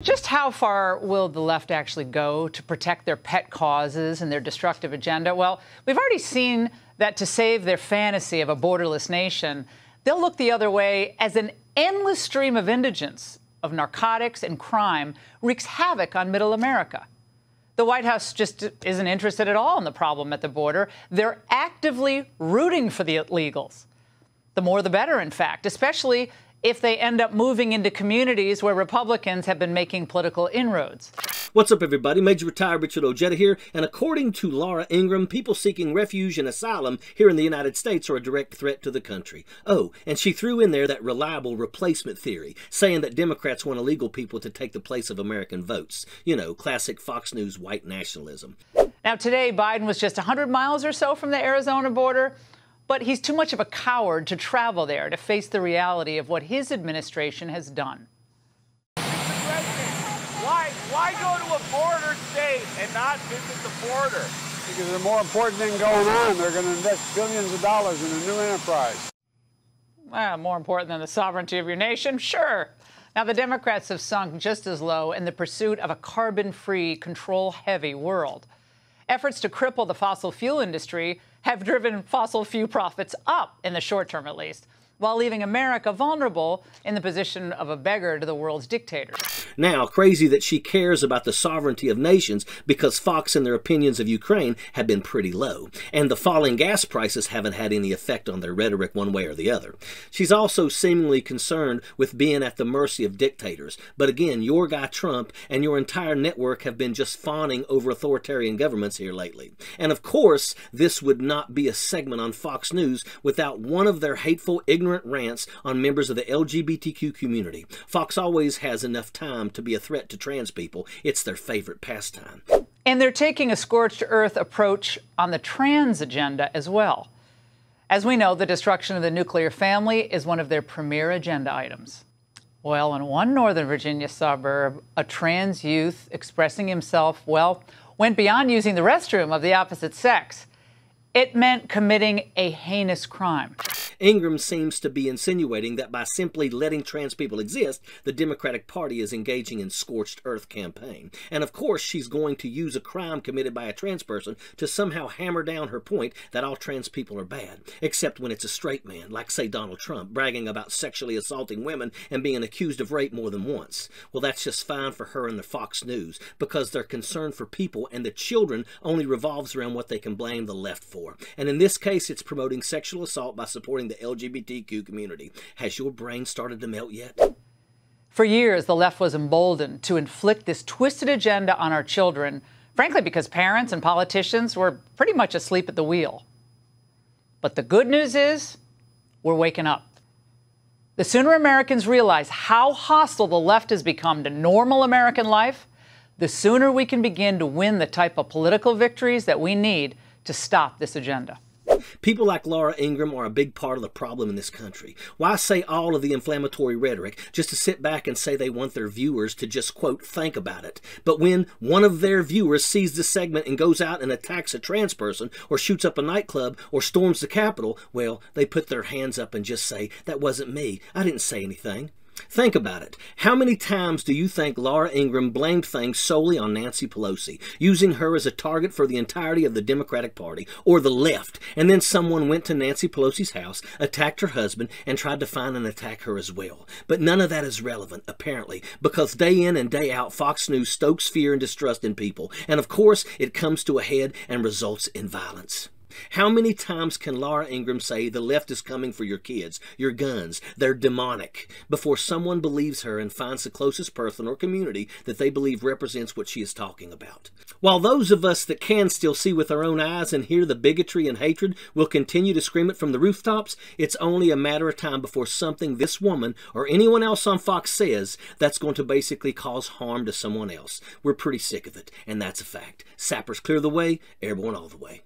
Just how far will the left actually go to protect their pet causes and their destructive agenda? Well, we've already seen that to save their fantasy of a borderless nation, they'll look the other way as an endless stream of indigence, of narcotics and crime wreaks havoc on middle America. The White House just isn't interested at all in the problem at the border. They're actively rooting for the illegals. The more the better, in fact, especially if they end up moving into communities where Republicans have been making political inroads. What's up, everybody? Major Retired Richard Ojeda here, and according to Laura Ingraham, people seeking refuge and asylum here in the United States are a direct threat to the country. Oh, and she threw in there that reliable replacement theory, saying that Democrats want illegal people to take the place of American votes. You know, classic Fox News white nationalism. Now, today, Biden was just 100 miles or so from the Arizona border, but he's too much of a coward to travel there to face the reality of what his administration has done. Why go to a border state and not visit the border? Because there's more important thing going on. They're going to invest billions of dollars in a new enterprise. Well, more important than the sovereignty of your nation? Sure. Now, the Democrats have sunk just as low in the pursuit of a carbon-free, control-heavy world. Efforts to cripple the fossil fuel industry have driven fossil fuel profits up, in the short term at least, while leaving America vulnerable in the position of a beggar to the world's dictators. Now, crazy that she cares about the sovereignty of nations because Fox and their opinions of Ukraine have been pretty low, and the falling gas prices haven't had any effect on their rhetoric one way or the other. She's also seemingly concerned with being at the mercy of dictators, but again, your guy Trump and your entire network have been just fawning over authoritarian governments here lately. And of course, this would not be a segment on Fox News without one of their hateful, ignorant rants on members of the LGBTQ community. Fox always has enough time to be a threat to trans people. It's their favorite pastime. And they're taking a scorched earth approach on the trans agenda as well. As we know, the destruction of the nuclear family is one of their premier agenda items. Well, in one Northern Virginia suburb, a trans youth expressing himself, well, went beyond using the restroom of the opposite sex. It meant committing a heinous crime. Ingraham seems to be insinuating that by simply letting trans people exist, the Democratic Party is engaging in scorched earth campaign. And of course, she's going to use a crime committed by a trans person to somehow hammer down her point that all trans people are bad, except when it's a straight man, like say Donald Trump, bragging about sexually assaulting women and being accused of rape more than once. Well, that's just fine for her and the Fox News, because their concern for people and the children only revolves around what they can blame the left for. And in this case, it's promoting sexual assault by supporting the LGBTQ community. Has your brain started to melt yet? For years, the left was emboldened to inflict this twisted agenda on our children, frankly, because parents and politicians were pretty much asleep at the wheel. But the good news is, we're waking up. The sooner Americans realize how hostile the left has become to normal American life, the sooner we can begin to win the type of political victories that we need to stop this agenda. People like Laura Ingraham are a big part of the problem in this country. Why say all of the inflammatory rhetoric just to sit back and say they want their viewers to just, quote, think about it? But when one of their viewers sees the segment and goes out and attacks a trans person or shoots up a nightclub or storms the Capitol, well, they put their hands up and just say, that wasn't me. I didn't say anything. Think about it. How many times do you think Laura Ingraham blamed things solely on Nancy Pelosi, using her as a target for the entirety of the Democratic Party or the left, and then someone went to Nancy Pelosi's house, attacked her husband, and tried to find and attack her as well? But none of that is relevant, apparently, because day in and day out, Fox News stokes fear and distrust in people, and of course, it comes to a head and results in violence. How many times can Laura Ingraham say the left is coming for your kids, your guns, they're demonic, before someone believes her and finds the closest person or community that they believe represents what she is talking about? While those of us that can still see with our own eyes and hear the bigotry and hatred will continue to scream it from the rooftops, it's only a matter of time before something this woman or anyone else on Fox says that's going to basically cause harm to someone else. We're pretty sick of it, and that's a fact. Sappers clear the way, airborne all the way.